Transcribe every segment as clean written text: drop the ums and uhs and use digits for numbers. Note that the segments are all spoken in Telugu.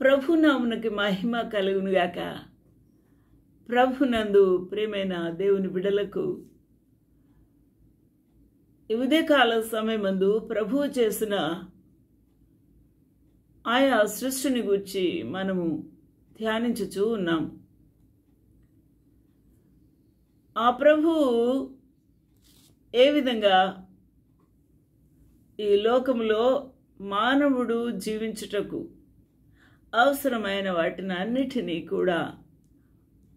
ప్రభునామునికి మహిమ కలుగునుగాక. ప్రభునందు ప్రియమైన దేవుని బిడ్డలకు ఈ ఉదయకాల సమయమందు ప్రభువు చేసిన ఆయా సృష్టిని గూర్చి మనము ధ్యానించుచూ ఉన్నాం. ఆ ప్రభువు ఏ విధంగా ఈ లోకములో మానవుడు జీవించుటకు అవసరమైన వాటిని అన్నిటినీ కూడా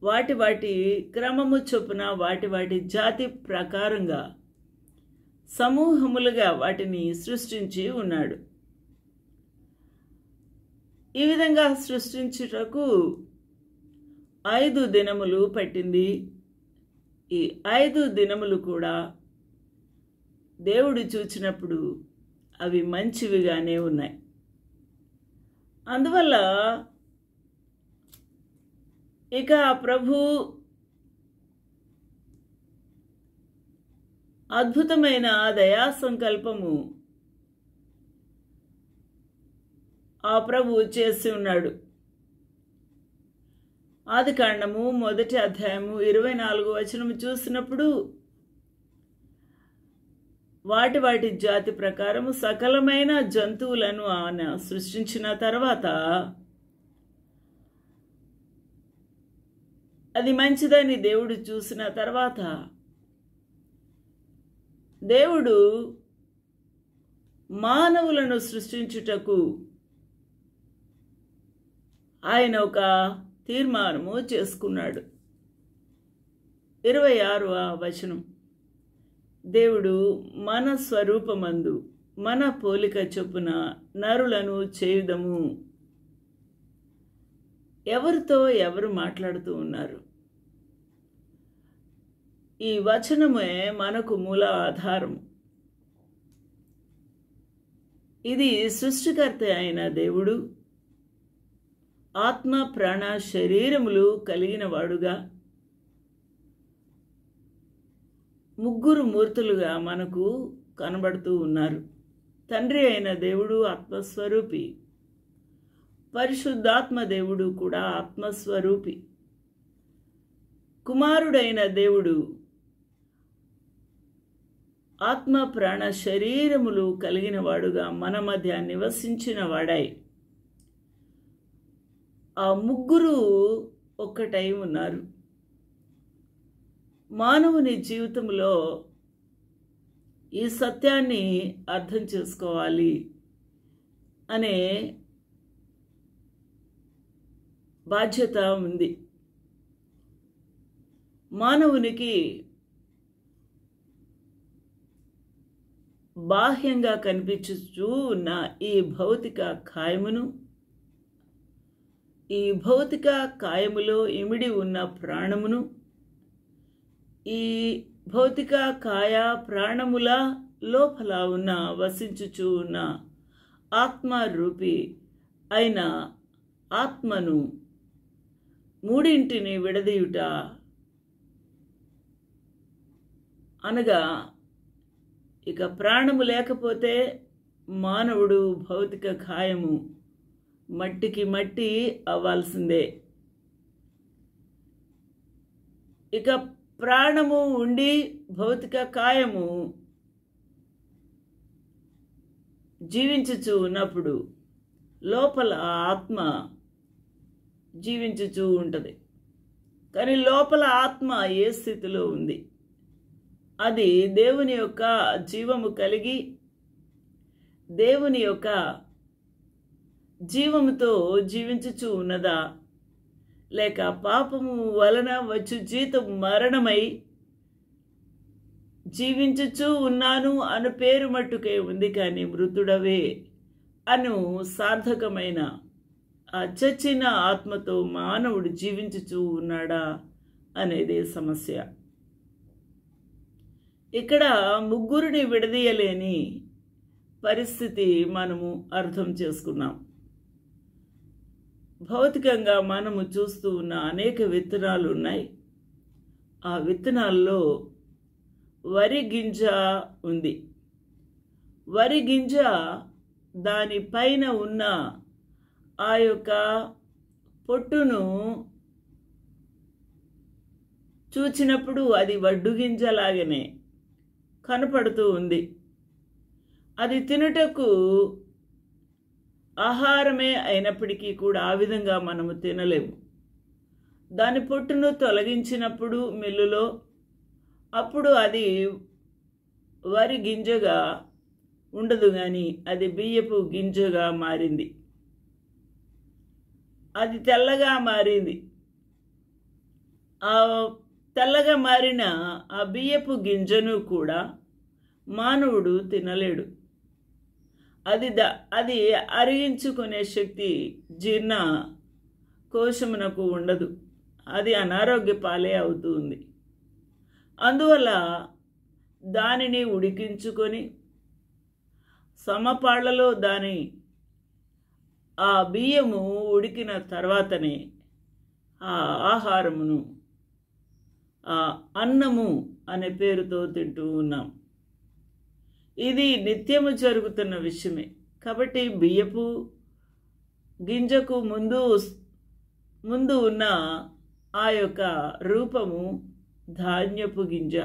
వాటి క్రమము చొప్పున వాటి జాతి ప్రకారంగా సమూహములుగా వాటిని సృష్టించి ఉన్నాడు. ఈ విధంగా సృష్టించుటకు 5 దినములు పట్టింది. ఈ 5 దినములు కూడా దేవుడు చూచినప్పుడు అవి మంచివిగానే ఉన్నాయి. అందువల్ల ఇక ప్రభు అద్భుతమైన దయా సంకల్పము ఆ ప్రభు చేసి ఉన్నాడు. ఆదికాండము 1వ అధ్యాయము 24వ వచనము చూసినప్పుడు వాటి జాతి ప్రకారము సకలమైన జంతువులను ఆయన సృష్టించిన తర్వాత అది మంచిదని దేవుడు చూసిన తర్వాత దేవుడు మానవులను సృష్టించుటకు ఆయన ఒక తీర్మానము చేసుకున్నాడు. 26వ వచనం, దేవుడు మన స్వరూపమందు మన పోలిక చొప్పున నరులను చేయుదము. ఎవరితో ఎవరు మాట్లాడుతూ ఉన్నారు? ఈ వచనమే మనకు మూల ఆధారం. ఇది సృష్టికర్త అయిన దేవుడు ఆత్మ ప్రాణ శరీరములు కలిగిన వాడుగా 3 మూర్తులుగా మనకు కనబడుతూ ఉన్నారు. తండ్రి అయిన దేవుడు ఆత్మస్వరూపి, పరిశుద్ధాత్మ దేవుడు కూడా ఆత్మస్వరూపి, కుమారుడైన దేవుడు ఆత్మ ప్రాణ శరీరములు కలిగిన వాడుగా మన మధ్య నివసించిన వాడై ఆ 3 ఒక్కటై ఉన్నారు. మానవుని జీవితంలో ఈ సత్యాన్ని అర్థం చేసుకోవాలి అనే బాధ్యత ఉంది. మానవునికి బాహ్యంగా కనిపించుచూ ఉన్న ఈ భౌతిక కాయమును, ఈ భౌతిక కాయములో ఇమిడి ఉన్న ప్రాణమును, ఈ భౌతిక కాయ ప్రాణముల లోపల ఉన్న వసించుచూ ఉన్న ఆత్మరూపి అయిన ఆత్మను 3 విడదీయుట అనగా ఇక ప్రాణము లేకపోతే మానవుడు భౌతిక కాయము మట్టికి మట్టి అవ్వాల్సిందే. ఇక ప్రాణము ఉండి భౌతిక కాయము జీవించుచూ ఉన్నప్పుడు లోపల ఆత్మ జీవించుచూ ఉంటుంది. కానీ లోపల ఆత్మ ఏ స్థితిలో ఉంది? అది దేవుని యొక్క జీవము కలిగి దేవుని యొక్క జీవముతో జీవించుచూ ఉన్నదా, లేక పాపము వలన వచ్చు జీతం మరణమై జీవించుచూ ఉన్నాను అను పేరు మట్టుకే ఉంది, కానీ మృతుడవే అను సార్థకమైన ఆ చచ్చిన ఆత్మతో మానవుడు జీవించుచూ ఉన్నాడా అనేది సమస్య. ఇక్కడ 3 విడదీయలేని పరిస్థితి మనము అర్థం చేసుకున్నాం. భౌతికంగా మనము చూస్తూ ఉన్న అనేక విత్తనాలు ఉన్నాయి. ఆ విత్తనాల్లో వరి గింజ ఉంది. వరి గింజ దానిపైన ఉన్న ఆ యొక్క పొట్టును చూచినప్పుడు అది వడ్డు గింజలాగానే కనపడుతూ ఉంది. అది తినుటకు ఆహారమే అయినప్పటికీ కూడా ఆ విధంగా మనము తినలేము. దాని పొట్టును తొలగించినప్పుడు మిల్లులో, అప్పుడు అది వరి గింజగా ఉండదు, కానీ అది బియ్యపు గింజగా మారింది. అది తెల్లగా మారింది. ఆ తెల్లగా మారిన ఆ బియ్యపు గింజను కూడా మానవుడు తినలేడు. అది అరిగించుకునే శక్తి జీర్ణ కోశమునకు ఉండదు. అది అనారోగ్య పాలే అవుతుంది. అందువల్ల దానిని ఉడికించుకొని సమపాళ్లలో ఆ బియ్యము ఉడికిన తర్వాతనే ఆ ఆహారమును అన్నము అనే పేరుతో తింటూ ఉన్నాం. ఇది నిత్యము జరుగుతున్న విషయమే. కాబట్టి బియ్యపు గింజకు ముందు ఉన్న ఆ యొక్క రూపము ధాన్యపు గింజ,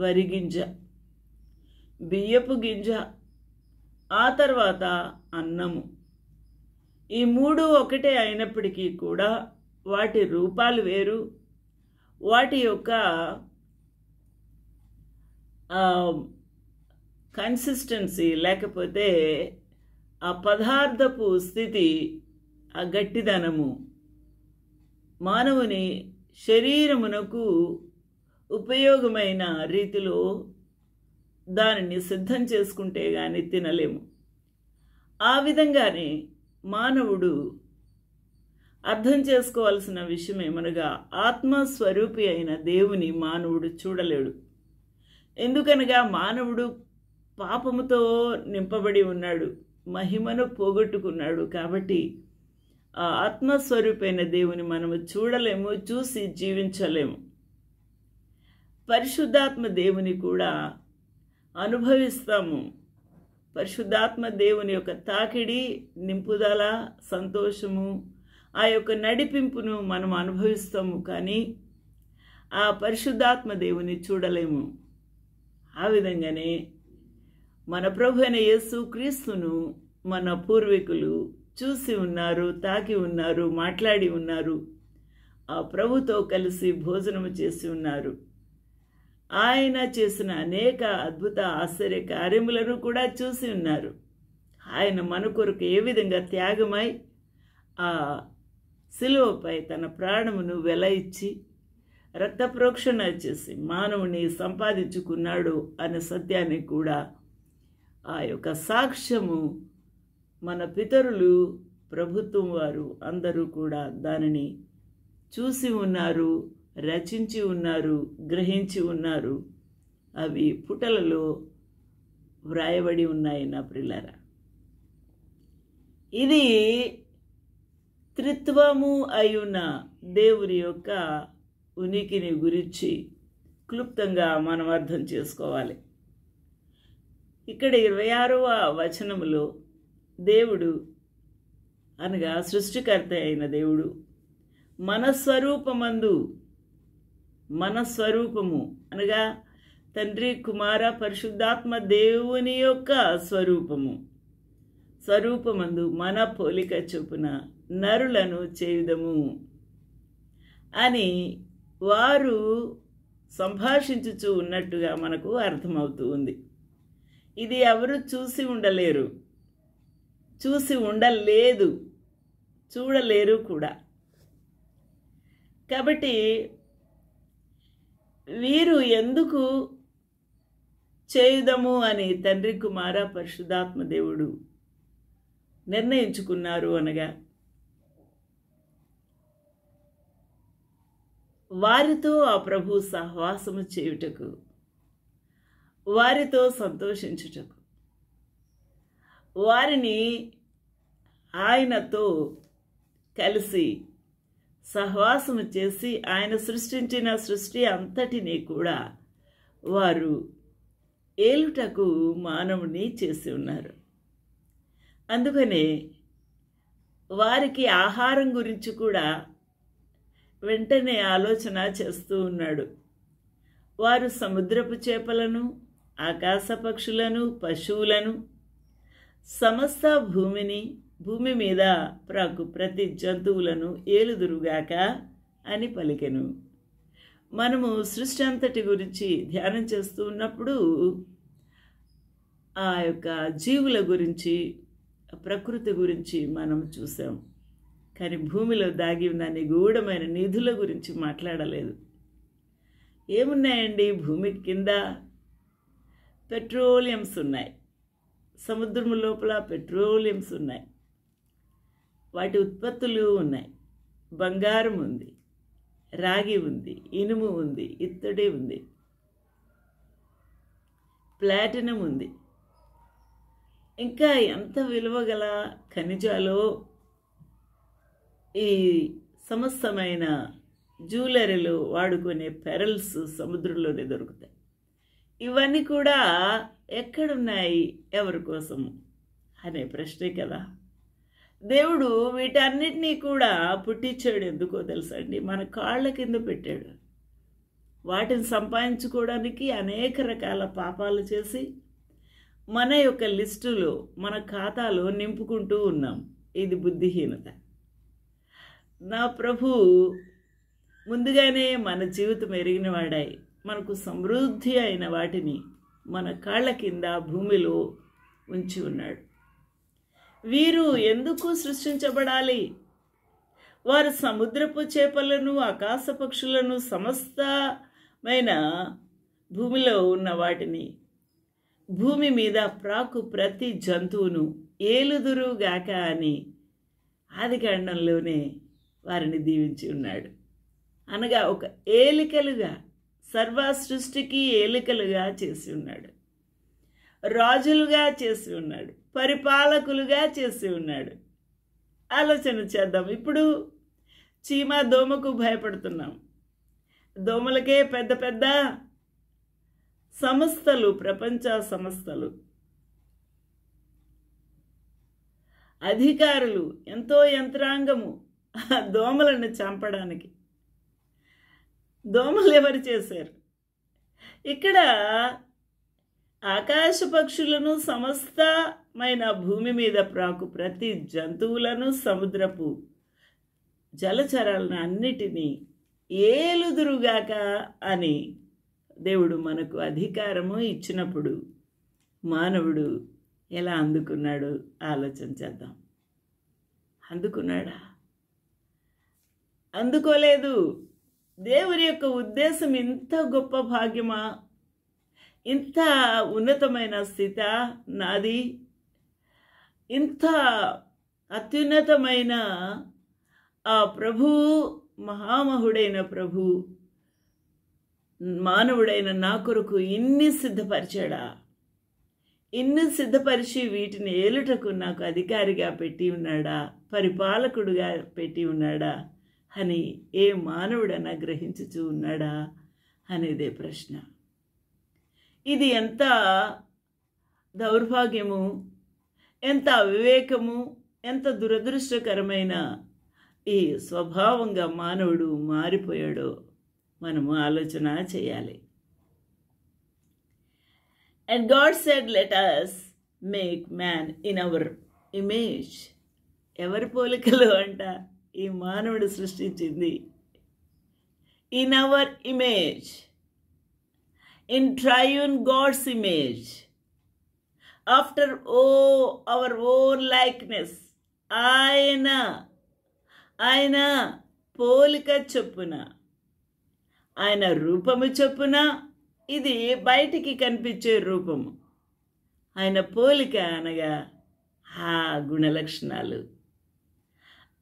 వరి గింజ, బియ్యపు గింజ, ఆ తర్వాత అన్నము. ఈ మూడు ఒకటే అయినప్పటికీ కూడా వాటి రూపాలు వేరు, వాటి యొక్క కన్సిస్టెన్సీ లేకపోతే ఆ పదార్థపు స్థితి, ఆ గట్టిదనము మానవుని శరీరమునకు ఉపయోగమైన రీతిలో దానిని సిద్ధం చేసుకుంటే గాని తినలేము. ఆ విధంగానే మానవుడు అర్థం చేసుకోవాల్సిన విషయం ఏమనగా, ఆత్మస్వరూపి అయిన దేవుని మానవుడు చూడలేడు. ఎందుకనగా మానవుడు పాపముతో నింపబడి ఉన్నాడు, మహిమను పోగొట్టుకున్నాడు. కాబట్టి ఆ ఆత్మస్వరూపైన దేవుని మనము చూడలేము, చూసి జీవించలేము. పరిశుద్ధాత్మ దేవుని కూడా అనుభవిస్తాము. పరిశుద్ధాత్మ దేవుని యొక్క తాకిడి, నింపుదల, సంతోషము, ఆ యొక్క నడిపింపును మనం అనుభవిస్తాము. కానీ ఆ పరిశుద్ధాత్మ దేవుని చూడలేము. ఆ విధంగానే మన ప్రభు అయిన యేసు క్రీస్తును మన పూర్వీకులు చూసి ఉన్నారు, తాకి ఉన్నారు, మాట్లాడి ఉన్నారు, ఆ ప్రభుతో కలిసి భోజనము చేసి ఉన్నారు. ఆయన చేసిన అనేక అద్భుత ఆశ్చర్య కార్యములను కూడా చూసి ఉన్నారు. ఆయన మన కొరకు ఏ విధంగా త్యాగమై ఆ శిలువపై తన ప్రాణమును వెల ఇచ్చి రక్త ప్రోక్షణ చేసి మానవుని సంపాదించుకున్నాడు అనే సత్యాన్ని కూడా, ఆ యొక్క సాక్ష్యము మన పితరులు, ప్రభుత్వం వారు అందరూ కూడా దానిని చూసి ఉన్నారు, రచించి ఉన్నారు, గ్రహించి ఉన్నారు. అవి పుటలలో వ్రాయబడి ఉన్నాయి. నా ప్రియులారా, ఇది త్రిత్వము అయ్యున్న దేవుని యొక్క ఉనికిని గురించి క్లుప్తంగా మనం అర్థం చేసుకోవాలి. ఇక్కడ 26వ వచనములో దేవుడు అనగా సృష్టికర్త అయిన దేవుడు మనస్వరూపము అనగా తండ్రి, కుమార, పరిశుద్ధాత్మ దేవుని యొక్క స్వరూపమందు మన పోలిక చొప్పున నరులను చేయుదము అని వారు సంభాషించుచూ ఉన్నట్టుగా మనకు అర్థమవుతూ ఉంది. ఇది ఎవరు చూసి ఉండలేరు, చూసి ఉండలేదు, చూడలేరు కూడా. కాబట్టి వీరు ఎందుకు చేయుదము అని తండ్రి, కుమార, పరిశుద్ధాత్మ దేవుడు నిర్ణయించుకున్నారు అనగా, వారితో ఆ ప్రభు సహవాసము చేయుటకు, వారితో సంతోషించుటకు, వారిని ఆయనతో కలిసి సహవాసము చేసి ఆయన సృష్టించిన సృష్టి అంతటినీ కూడా వారు ఏలుటకు మానవుని చేసి ఉన్నారు. అందుకనే వారికి ఆహారం గురించి కూడా వెంటనే ఆలోచన చేస్తూ ఉన్నాడు. వారు సముద్రపు చేపలను, ఆకాశ పక్షులను, పశువులను, సమస్త భూమి మీద ప్రాకు ప్రతి జంతువులను ఏలుదురుగాక అని పలికెను. మనము సృష్టి అంతటి గురించి ధ్యానం చేస్తూ ఉన్నప్పుడు ఆ యొక్క జీవుల గురించి, ప్రకృతి గురించి మనం చూసాం. కానీ భూమిలో దాగి ఉన్న నిగూఢమైన నిధుల గురించి మాట్లాడలేదు. ఏమున్నాయండి భూమి కింద? పెట్రోలియంస్ ఉన్నాయి, సముద్రం లోపల పెట్రోలియంస్ ఉన్నాయి, వాటి ఉత్పత్తులు ఉన్నాయి. బంగారం ఉంది, రాగి ఉంది, ఇనుము ఉంది, ఇత్తడి ఉంది, ప్లాటినం ఉంది. ఇంకా ఎంత విలువ గల ఖనిజాలో ఈ సమస్తమైన జ్యువెలరీలు వాడుకునే పెరల్స్ సముద్రంలోనే దొరుకుతాయి. ఇవన్నీ కూడా ఎక్కడున్నాయి, ఎవరి కోసం అనే ప్రశ్నే కదా. దేవుడు వీటన్నిటినీ కూడా పుట్టించాడు. ఎందుకో తెలుసా అండి? మన కాళ్ళ కింద పెట్టాడు. వాటిని సంపాదించుకోవడానికి అనేక రకాల పాపాలు చేసి మన యొక్క లిస్టులో, మన ఖాతాలో నింపుకుంటూ ఉన్నాం. ఇది బుద్ధిహీనత. నా ప్రభు ముందుగానే మన జీవితం ఎరిగిన వాడై మనకు సమృద్ధి అయిన వాటిని మన కాళ్ళ కింద భూమిలో ఉంచి ఉన్నాడు. వీరు ఎందుకు సృష్టించబడాలి? వారు సముద్రపు చేపలను, ఆకాశ పక్షులను, సమస్తమైన భూమిలో ఉన్న వాటిని, భూమి మీద ప్రాకు ప్రతి జంతువును ఏలుదురుగాక అని ఆదికాండంలోనే వారిని దీవించి ఉన్నాడు. అనగా ఒక ఏలికలుగా, సర్వ సృష్టికి ఏలికలుగా చేసి ఉన్నాడు. రాజులుగా చేసి ఉన్నాడు, పరిపాలకులుగా చేసి ఉన్నాడు. ఆలోచన చేద్దాం. ఇప్పుడు చీమ, దోమకు భయపడుతున్నాం. దోమలకే పెద్ద పెద్ద సంస్థలు, ప్రపంచ సంస్థలు, అధికారులు, ఎంతో యంత్రాంగము దోమలను చంపడానికి. దోమలు ఎవరు చేశారు? ఇక్కడ ఆకాశ పక్షులను, సమస్తమైన భూమి మీద ప్రాకు ప్రతి జంతువులను, సముద్రపు జలచరాలను అన్నిటినీ ఏలుదురుగాక అని దేవుడు మనకు అధికారము ఇచ్చినప్పుడు మానవుడు ఎలా అందుకున్నాడు ఆలోచన చేద్దాం. అందుకున్నాడా? అందుకోలేదు. దేవుని యొక్క ఉద్దేశం ఇంత గొప్ప భాగ్యమా, ఇంత ఉన్నతమైన స్థిత నాది, ఇంత అత్యున్నతమైన ఆ ప్రభు, మహామహుడైన ప్రభు మానవుడైన నా కొరకు ఇన్ని సిద్ధపరిచాడా? ఇన్ని సిద్ధపరిచి వీటిని ఏలుటకు నాకు అధికారిగా పెట్టి ఉన్నాడా, పరిపాలకుడుగా పెట్టి ఉన్నాడా అని ఏ మానవుడన్నా గ్రహించుచూ ఉన్నాడా అనేదే ప్రశ్న. ఇది ఎంత దౌర్భాగ్యము, ఎంత అవివేకము, ఎంత దురదృష్టకరమైన ఈ స్వభావంగా మానవుడు మారిపోయాడో మనము ఆలోచన చేయాలి. And God said, let us make man in our image. ఎవరి పోలికలు అంట ఈ మానవుడు సృష్టించింది? In our image, in triune God's image, after our own likeness. ఆయన పోలిక చొప్పున, ఆయన రూపము చొప్పున. ఇది బయటికి కనిపించే రూపము. ఆయన పోలిక అనగా ఆ గుణలక్షణాలు.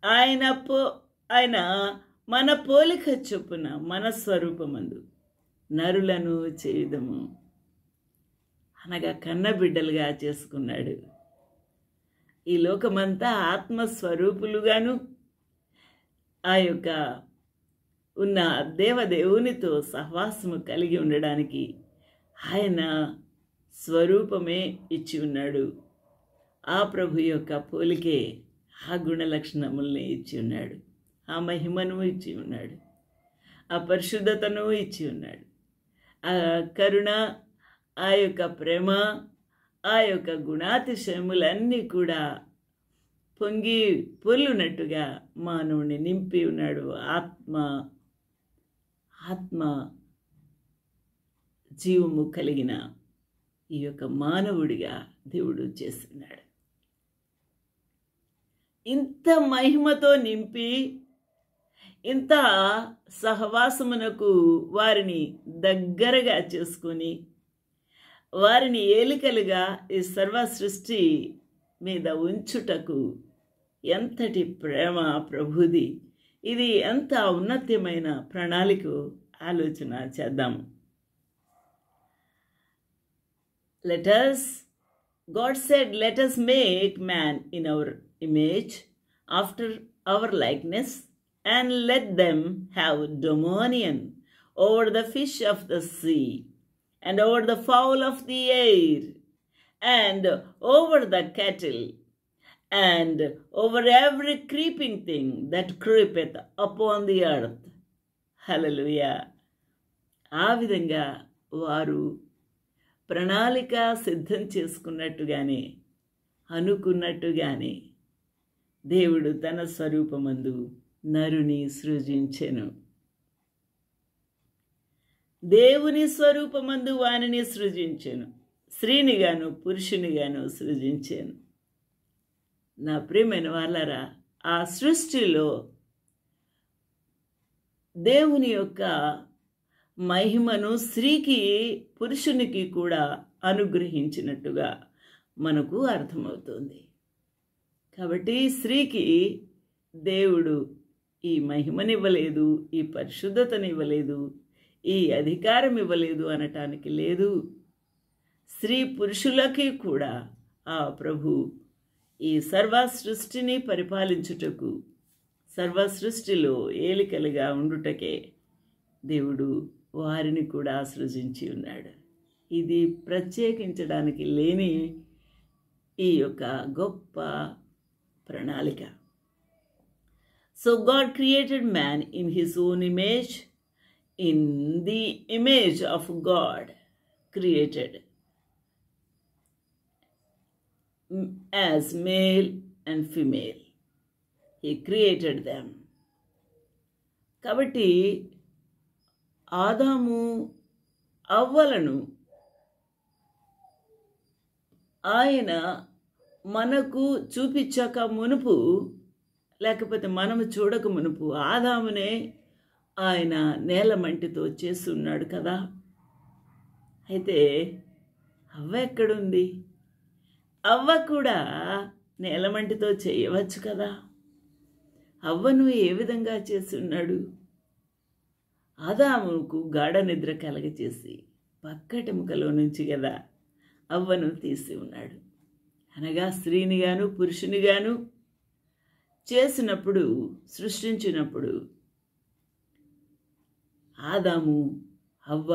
ఆయన మన పోలిక చొప్పున, మన స్వరూపమందు నరులను చేయుదము అనగా కన్నబిడ్డలుగా చేసుకున్నాడు. ఈ లోకమంతా ఆత్మస్వరూపులుగాను ఆ యొక్క ఉన్న దేవదేవునితో సహవాసము కలిగి ఉండడానికి ఆయన స్వరూపమే ఇచ్చి ఉన్నాడు. ఆ ప్రభు యొక్క పోలికే ఆ గుణ లక్షణముల్ని ఇచ్చి ఉన్నాడు, ఆ మహిమను ఇచ్చి ఉన్నాడు, ఆ పరిశుద్ధతను ఇచ్చి ఉన్నాడు. ఆ కరుణ, ఆ యొక్క ప్రేమ, ఆ యొక్క గుణాతిశయములన్నీ కూడా పొంగి పొర్లునట్టుగా మానవుని నింపి ఉన్నాడు. ఆత్మ జీవము కలిగిన ఈ యొక్క మానవుడిగా దేవుడు చేస్తున్నాడు. ఇంత మహిమతో నింపి, ఇంత సహవాసమునకు వారిని దగ్గరగా చేసుకొని, వారిని ఏలికలుగా ఈ సర్వ సృష్టి మీద ఉంచుటకు ఎంతటి ప్రేమ ప్రభుది! ఇది ఎంత ఉన్నతమైన ప్రణాళిక ఆలోచన చేద్దాము. God said, let us make man in our image, after our likeness, and let them have dominion over the fish of the sea, and over the fowl of the air, and over the cattle, and over every creeping thing that creepeth upon the earth. Hallelujah. ఆ విధంగా వారు ప్రణాళిక సిద్ధం చేసుకున్నట్టుగానే, అనుకున్నట్టుగానే దేవుడు తన స్వరూపమందు నరుని సృజించెను. దేవుని స్వరూపమందు వానిని సృజించెను, స్త్రీనిగాను పురుషునిగాను సృజించెను. నా ప్రియమైన వాళ్ళారా, ఆ సృష్టిలో దేవుని యొక్క మహిమను స్త్రీకి పురుషునికి కూడా అనుగ్రహించినట్టుగా మనకు అర్థమవుతుంది. కాబట్టి స్త్రీకి దేవుడు ఈ మహిమనివ్వలేదు, ఈ పరిశుద్ధతనివ్వలేదు, ఈ అధికారం ఇవ్వలేదు అనటానికి లేదు. స్త్రీ పురుషులకి కూడా ఆ ప్రభు ఈ సర్వ సృష్టిని పరిపాలించుటకు, సర్వ సృష్టిలో ఏలికలుగా ఉండుటకే దేవుడు వారిని కూడా సృజించి ఉన్నాడు. ఇది ప్రత్యేకించడానికి లేని ఈ యొక్క గొప్ప ప్రణాళిక. So God created man in his own image. In the image of God created, as male and female, he created them. కాబట్టి ఆదాము అవ్వలను ఆయన మనకు చూపించక మునుపు, లేకపోతే మనము చూడక మునుపు ఆదామునే ఆయన నేల మంటితో చేస్తున్నాడు కదా. అయితే అవ్వ ఎక్కడుంది? అవ్వ కూడా నేలమంటితో చేయవచ్చు కదా. అవ్వను ఏ విధంగా చేస్తున్నాడు? ఆదాముకు గాఢ నిద్ర కలగచేసి పక్కటెముకలో నుంచి కదా అవ్వను తీసి ఉన్నాడు. అనగా స్త్రీనిగాను పురుషునిగాను చేసినప్పుడు, సృష్టించినప్పుడు ఆదాము అవ్వ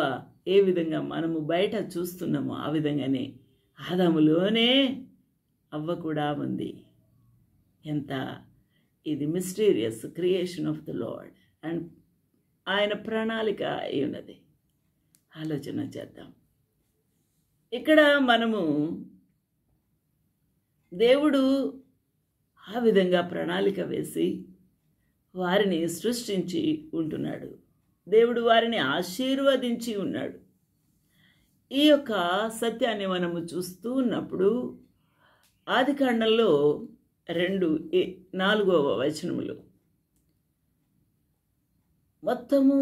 ఏ విధంగా మనము బయట చూస్తున్నామో ఆ విధంగానే ఆదాములోనే అవ్వ కూడా ఉంది. ఎంత ఇది mysterious creation of the lord and ఆయన ప్రణాళిక అయి ఉన్నది. ఆలోచన చేద్దాం. ఇక్కడ మనము దేవుడు ఆ విధంగా ప్రణాళిక వేసి వారిని సృష్టించి ఉంటున్నాడు. దేవుడు వారిని ఆశీర్వదించి ఉన్నాడు. ఈ యొక్క సత్యాన్ని మనము చూస్తూ ఉన్నప్పుడు ఆదికాండంలో 2:4 మొత్తము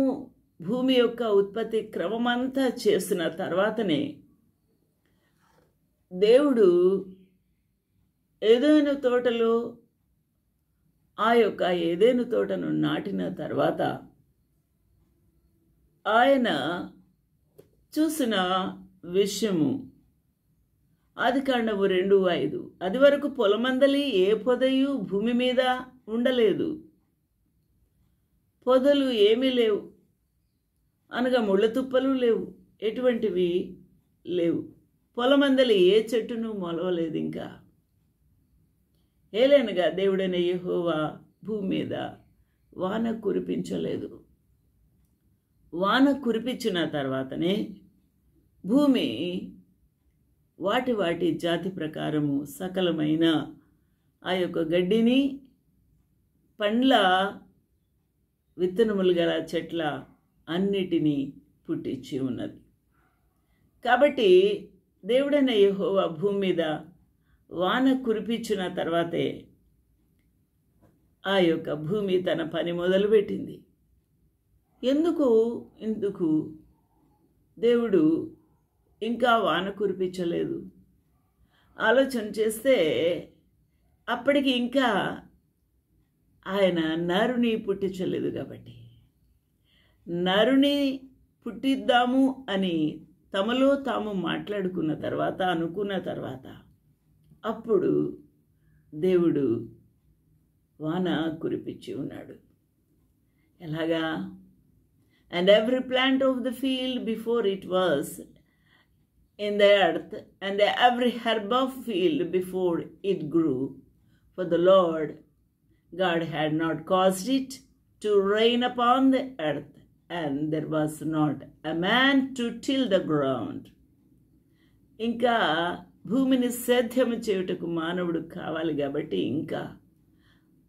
భూమి యొక్క ఉత్పత్తి క్రమమంతా చేసిన తర్వాతనే దేవుడు ఏదైనా తోటలో ఆ యొక్క ఏదైనా తోటను నాటిన తర్వాత ఆయన చూసిన విషయము ఆదికాండము 2:5, అది వరకు పొలమందలి ఏ పొదయు భూమి మీద ఉండలేదు, పొదలు ఏమీ లేవు, అనగా ముళ్ళ తుప్పలు లేవు, ఎటువంటివి లేవు, పొలమందలి ఏ చెట్టును మొలవలేదు. ఇంకా ఏలైనగా దేవుడైన యెహోవా భూమి మీద వాన కురిపించలేదు. వాన కురిపించిన తర్వాతనే భూమి వాటి వాటి జాతి ప్రకారము సకలమైన ఆ యొక్క గడ్డిని, పండ్ల విత్తనములు గల చెట్ల అన్నిటినీ పుట్టించి ఉన్నది. కాబట్టి దేవుడైన యెహోవా భూమి మీద వాన కురిపించిన తర్వాతే ఆ యొక్క భూమి తన పని మొదలుపెట్టింది. ఎందుకు దేవుడు ఇంకా వాన కురిపించలేదు? ఆలోచన చేస్తే అప్పటికి ఇంకా ఆయన నరుని పుట్టించలేదు. కాబట్టి నరుని పుట్టిద్దాము అని తమలో తాము మాట్లాడుకున్న తర్వాత, అనుకున్న తర్వాత అప్పుడు దేవుడు వాన కురిపించి ఉన్నాడు. ఎలాగా? And every plant of the field before it was in the earth, and every herb of field before it grew, for the Lord God had not caused it to rain upon the earth, and there was not a man to till the ground. ఇంకా భూమిని సేద్యము చేయుటకు మానవుడు కావాలి కాబట్టి ఇంకా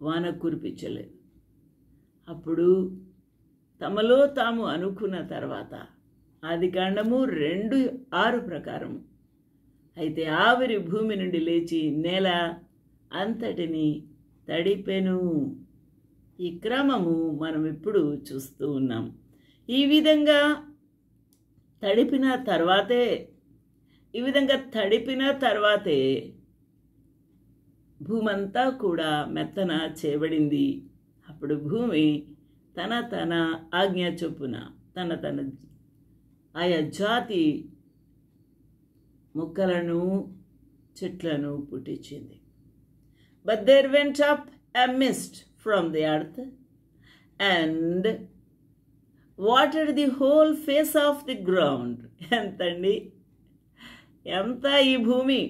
వాన కురిపించలేదు. అప్పుడు తమలో తాము అనుకున్న తర్వాత ఆదికాండము 2:6 ప్రకారము అయితే ఆవిరి భూమి నుండి లేచి నేల అంతటిని తడిపెను. ఈ క్రమము మనం ఇప్పుడు చూస్తూ ఉన్నాం. ఈ విధంగా తడిపిన తర్వాతే భూమి అంతా కూడా మెత్తన చేయబడింది. అప్పుడు భూమి తన ఆజ్ఞ చొప్పున తన ఆయా జాతి మొక్కలను, చెట్లను పుట్టించింది. But there went up a mist from the earth and watered the whole face of the ground. ఎంతండి, ఎంత ఈ భూమి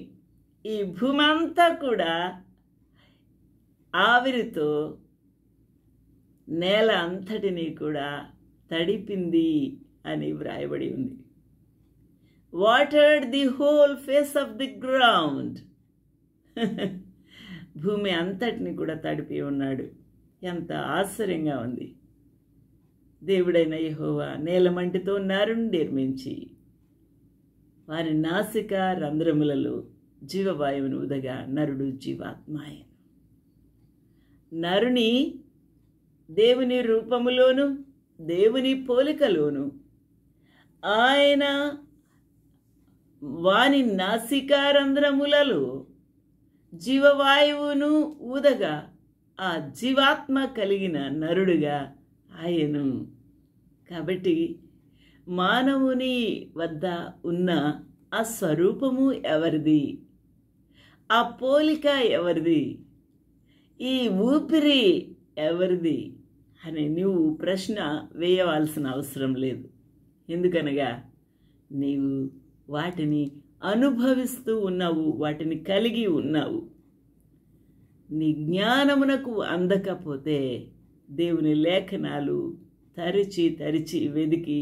అంతా కూడా ఆవిరితో నేల అంతటినీ కూడా తడిపింది అని వ్రాయబడి ఉంది. Watered the whole face of the ground. భూమి అంతటిని కూడా తడిపి ఉన్నాడు. ఎంత ఆశ్చర్యంగా ఉంది. దేవుడైన యెహోవా నేలమంటితో నరుని నిర్మించి వారి నాసిక రంధ్రములలో జీవవాయువును ఉదగా నరుడు జీవాత్మాయను. నరుని దేవుని రూపములోను దేవుని పోలికలోను ఆయన వాని నాసికారంధ్రములలో జీవవాయువును ఊదగా ఆ జీవాత్మ కలిగిన నరుడుగా ఆయను. కాబట్టి మానవుని వద్ద ఉన్న ఆ స్వరూపము ఎవరిది? ఆ పోలిక ఎవరిది? ఈ ఊపిరి ఎవరిది అని నువ్వు ప్రశ్న వేయవలసిన అవసరం లేదు. ఎందుకనగా నీవు వాటిని అనుభవిస్తూ ఉన్నావు, వాటిని కలిగి ఉన్నావు. నీ జ్ఞానమునకు అందకపోతే దేవుని లేఖనాలు తరిచి వెదికి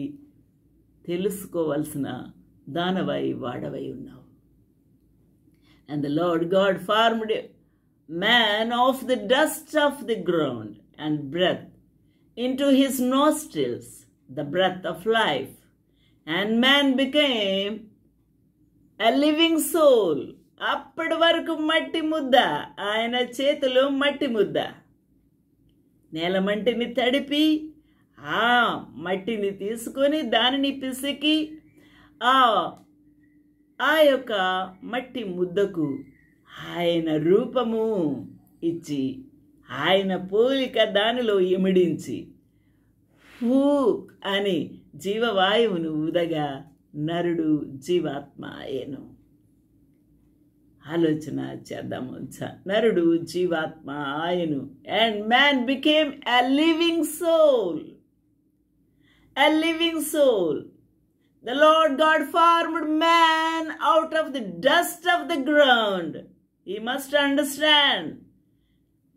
తెలుసుకోవలసిన దానవై వాడవై ఉన్నావు. And the Lord God formed man of the dust of the ground and breathed into his nostrils the breath of life, and man became a living soul. అప్పటి వరకు మట్టి ముద్ద, ఆయన చేతిలో మట్టి ముద్ద. నేలమంటిని తడిపి ఆ మట్టిని తీసుకొని దానిని పిసికి ఆ యొక్క మట్టి ముద్దకు ఆయన రూపము ఇచ్చి ఆయన పోలిక దానిలో ఇమిడించి హూ అని జీవవాయువును ఊదగా నరుడు జీవాత్మ అయ్యెను. ఆలోచన చేద్దాము. నరుడు జీవాత్మ ఆయను. And man became a living soul. A living soul. The Lord God formed man out of the dust of the ground. He must understand.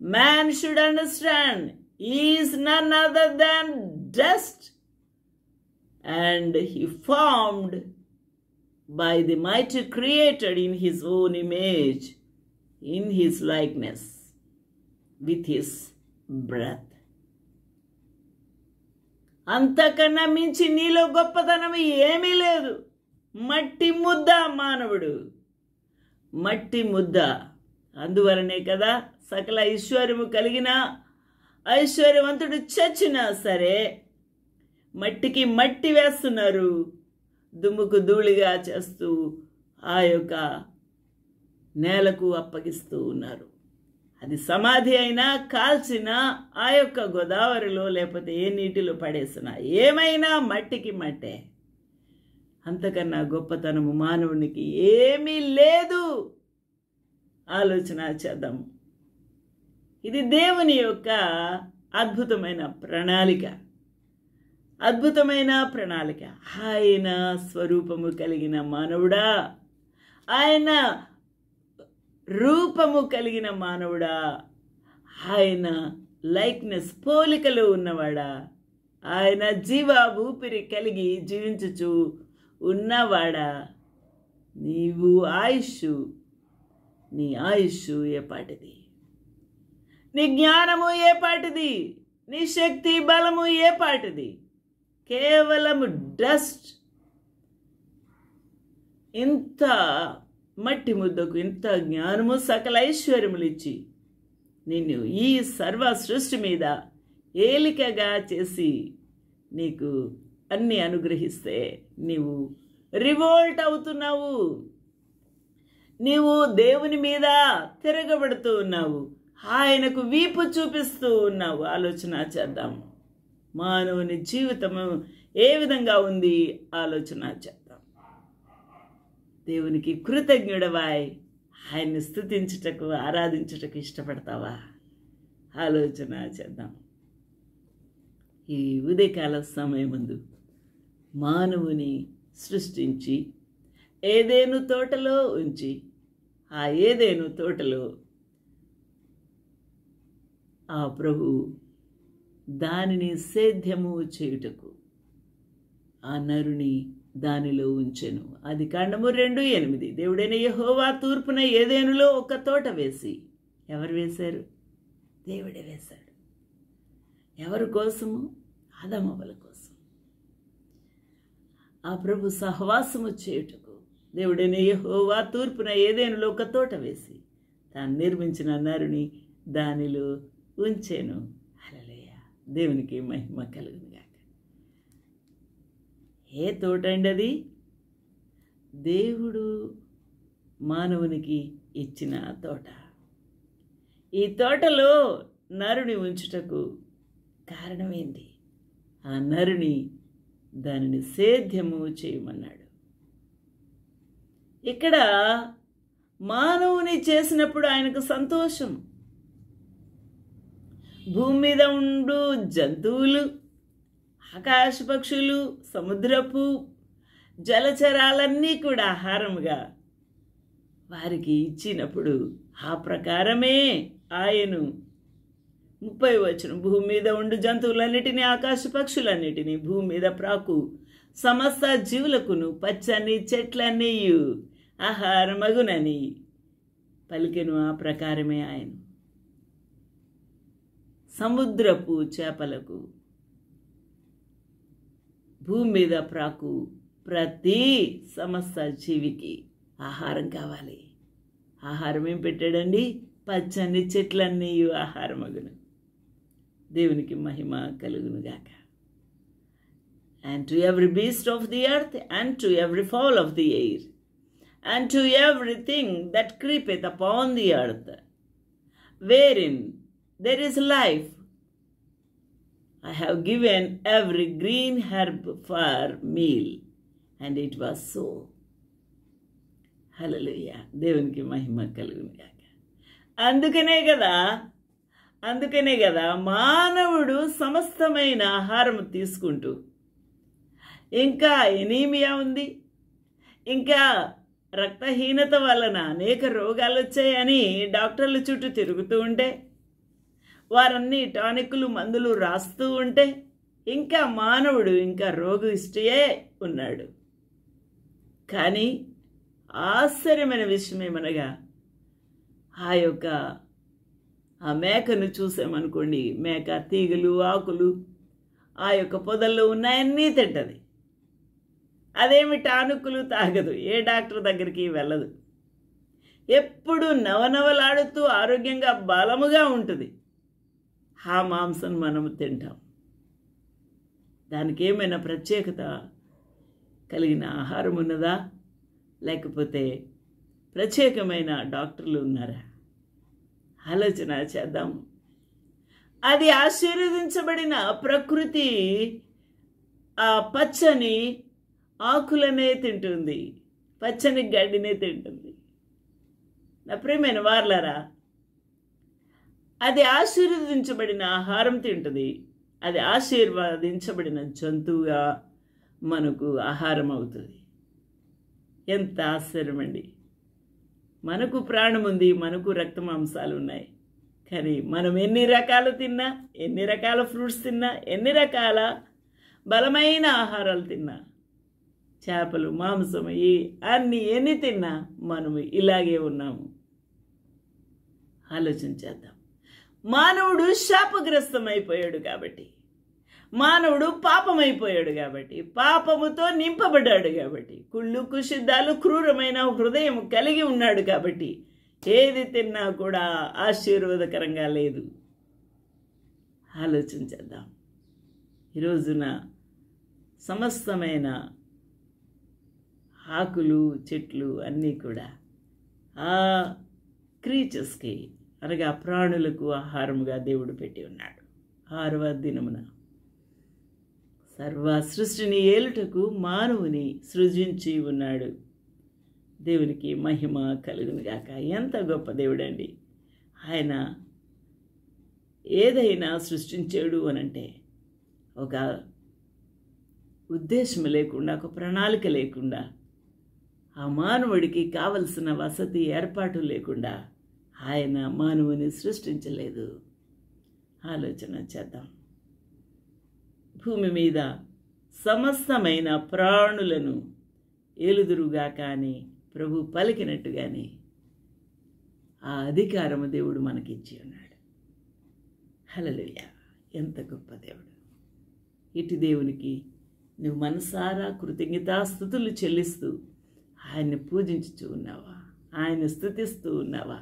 Man should understand he is none other than dust, and he formed by the mighty created in his own image, in his likeness, with his breath. అంతకన్నా మించి నీలో గొప్పతనం ఏమీ లేదు. మట్టి ముద్ద మానవుడు, మట్టి ముద్ద. అందువలనే కదా సకల ఐశ్వర్యము కలిగిన ఐశ్వర్యవంతుడు చచ్చినా సరే మట్టికి మట్టి వేస్తున్నారు, దుమ్ముకు ధూళిగా చేస్తూ ఆ యొక్క నేలకు అప్పగిస్తూ ఉన్నారు. అది సమాధి అయినా కాల్చిన ఆ యొక్క గోదావరిలో లేకపోతే ఏ నీటిలో పడేసినా ఏమైనా మట్టికి మట్టే. అంతకన్నా గొప్పతనము మానవునికి ఏమీ లేదు. ఆలోచన చేద్దాం. ఇది దేవుని యొక్క అద్భుతమైన ప్రణాళిక, అద్భుతమైన ప్రణాళిక. ఆయన స్వరూపము కలిగిన మానవుడా, ఆయన రూపము కలిగిన మానవుడా, ఆయన లైక్నెస్ పోలికలో ఉన్నవాడా, ఆయన జీవ ఊపిరి కలిగి జీవించుచు ఉన్నవాడా, నీవు నీ ఆయుష్ ఏపాటిది, నీ జ్ఞానము ఏపాటిది, నీ శక్తి బలము ఏపాటిది? కేవలము డస్ట్. ఇంత మట్టి ముద్దకు ఇంత జ్ఞానము సకల ఐశ్వర్యములు ఇచ్చి నిన్ను ఈ సర్వ సృష్టి మీద ఏలికగా చేసి నీకు అన్నీ అనుగ్రహిస్తే నీవు రివోల్ట్ అవుతున్నావు, నీవు దేవుని మీద తిరగబడుతూ ఉన్నావు, ఆయనకు వీపు చూపిస్తూ ఉన్నావు. ఆలోచన చేద్దాము. మానవుని జీవితము ఏ విధంగా ఉంది ఆలోచన చేద్దాం. దేవునికి కృతజ్ఞుడవాయ్ ఆయన్ని స్తుతించుటకు ఆరాధించుటకు ఇష్టపడతావా? ఆలోచన చేద్దాం. ఈ ఉదయకాల సమయం ముందు మానవుని సృష్టించి ఏదేను తోటలో ఉంచి ఆ ఏదేను తోటలో ఆ ప్రభు దానిని సేద్యము చేయుటకు ఆ నరుని దానిలో ఉంచెను. ఆదికాండము 2:8. దేవుడైన యెహోవా తూర్పున ఏదేనులో ఒక తోట వేసి. ఎవరు వేశారు? దేవుడే వేశాడు. ఎవరి కోసము? ఆదామవ్వల కోసం. ఆ ప్రభు సహవాసము చేయుటకు దేవుడైన యెహోవా తూర్పున ఏదేనులో ఒక తోట వేసి తాను నిర్మించిన నరుని దానిలో ఉంచెను. హల్లెలూయా. దేవునికి మహిమ కలుగును గాక. ఏ తోట అండి అది? దేవుడు మానవునికి ఇచ్చిన తోట. ఈ తోటలో నరుని ఉంచుటకు కారణమేంటి? ఆ నరుని దానిని సేద్యము చేయమన్నాడు. ఇక్కడ మానవుని చేసినప్పుడు ఆయనకు సంతోషం. భూమి మీద ఉండు జంతువులు, ఆకాశ పక్షులు, సముద్రపు జలచరాలన్నీ కూడా ఆహారముగా వారికి ఇచ్చినప్పుడు ఆ ప్రకారమే ఆయను 30 వచనం, భూమి మీద ఉండు జంతువులన్నిటినీ, ఆకాశ పక్షులన్నిటినీ, భూమి మీద ప్రాకు సమస్త జీవులకును పచ్చని చెట్లన్నీయు ఆహారమగునని పలికెను. ఆ ప్రకారమే ఆయన సముద్రపు చేపలకు, భూమి మీద ప్రాకు ప్రతి సమస్త జీవికి ఆహారం కావాలి. ఆహారం ఏం పెట్టాడండి? పచ్చని చెట్లన్నీ ఆహారమగును. దేవునికి మహిమ కలుగును గాక. And to every beast of the earth, and to every fowl of the air, and to everything that creepeth upon the earth, wherein there is life, I have given every green herb for meal. And it was so. Hallelujah. దేవునికి మహిమ కలుగును గాక. అందుకనే కదా మానవుడు సమస్తమైన ఆహారం తీసుకుంటూ, ఇంకా ఎనీమియా ఉంది, ఇంకా రక్తహీనత వలన అనేక రోగాలు వచ్చాయని డాక్టర్ల చుట్టూ తిరుగుతూ ఉంటే వారన్నీ టానిక్లు మందులు రాస్తూ ఉంటే ఇంకా మానవుడు ఇంకా రోగిష్టియే ఉన్నాడు. కానీ ఆశ్చర్యమైన విషయం ఏమనగా ఆ మేకను చూసామనుకోండి, మేక తీగలు ఆకులు ఆ యొక్క పొదల్లో ఉన్నాయన్నీ తింటది. అదేమి టానుకులు తాగదు, ఏ డాక్టర్ దగ్గరికి వెళ్ళదు. ఎప్పుడు నవనవలాడుతూ ఆరోగ్యంగా బలముగా ఉంటుంది. ఆ మాంసం మనము తింటాం. దానికి ఏమైనా ప్రత్యేకత కలిగిన ఆహారం ఉన్నదా, లేకపోతే ప్రత్యేకమైన డాక్టర్లు ఉన్నారా? ఆలోచన చేద్దాం. అది ఆశీర్వదించబడిన ప్రకృతి ఆ పచ్చని ఆకులనే తింటుంది, పచ్చని గడ్డినే తింటుంది. నా ప్రియమైన వారలారా, అది ఆశీర్వదించబడిన ఆహారం తింటుంది. అది ఆశీర్వదించబడిన జంతువుగా మనకు ఆహారం అవుతుంది. ఎంత ఆశ్చర్యమండి! మనకు ప్రాణం ఉంది, మనకు రక్త మాంసాలు ఉన్నాయి. కానీ మనం ఎన్ని రకాలు తిన్నా, ఎన్ని రకాల ఫ్రూట్స్ తిన్నా, ఎన్ని రకాల బలమైన ఆహారాలు తిన్నా, చేపలు మాంసం అన్ని ఎన్ని తిన్నా మనము ఇలాగే ఉన్నాము. ఆలోచన చేద్దాం. మానవుడు శాపగ్రస్తమైపోయాడు కాబట్టి, మానవుడు పాపమైపోయాడు కాబట్టి, పాపముతో నింపబడ్డాడు కాబట్టి, కుళ్ళు కుషిద్దాలు క్రూరమైన హృదయం కలిగి ఉన్నాడు కాబట్టి ఏది తిన్నా కూడా ఆశీర్వాదకరంగా లేదు. ఆలోచన చేద్దాం. ఈరోజున సమస్తమైన ఆకులు చెట్లు అన్నీ కూడా ఆ క్రీచర్స్కి అనగా ప్రాణులకు ఆహారముగా దేవుడు పెట్టి ఉన్నాడు. 6వ దినమున సర్వ సృష్టిని ఏలుటకు మానవుని సృజించి ఉన్నాడు. దేవునికి మహిమ కలుగునుగాక. ఎంత గొప్ప దేవుడండి! ఆయన ఏదైనా సృష్టించాడు అనంటే ఒక ఉద్దేశం లేకుండా, ఒక ప్రణాళిక లేకుండా, ఆ మానవుడికి కావలసిన వసతి ఏర్పాటు లేకుండా ఆయన మానవుని సృష్టించలేదు. ఆలోచన చేద్దాం. భూమి మీద సమస్తమైన ప్రాణులను ఏలుదురుగా కానీ ప్రభు పలికినట్టుగానే ఆ అధికారము దేవుడు మనకిచ్చి ఉన్నాడు. హల్లెలూయా! ఎంత గొప్ప దేవుడు! ఇటు దేవునికి నువ్వు మనసారా కృతజ్ఞతాస్తుతులు చెల్లిస్తూ ఆయన్ని పూజించుతూ ఉన్నావా? ఆయన స్తుతిస్తూ ఉన్నావా?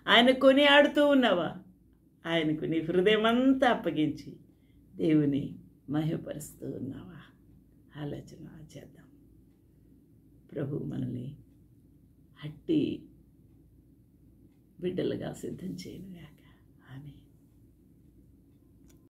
ఆయన కొనియాడుతూ ఉన్నావా? ఆయనకు నీ హృదయం అంతా అప్పగించి దేవుని మహిమపరుస్తూ ఉన్నావా? ఆలోచన చేద్దాం. ప్రభు మనల్ని అట్టి బిడ్డలుగా సిద్ధం చేయనుగాక.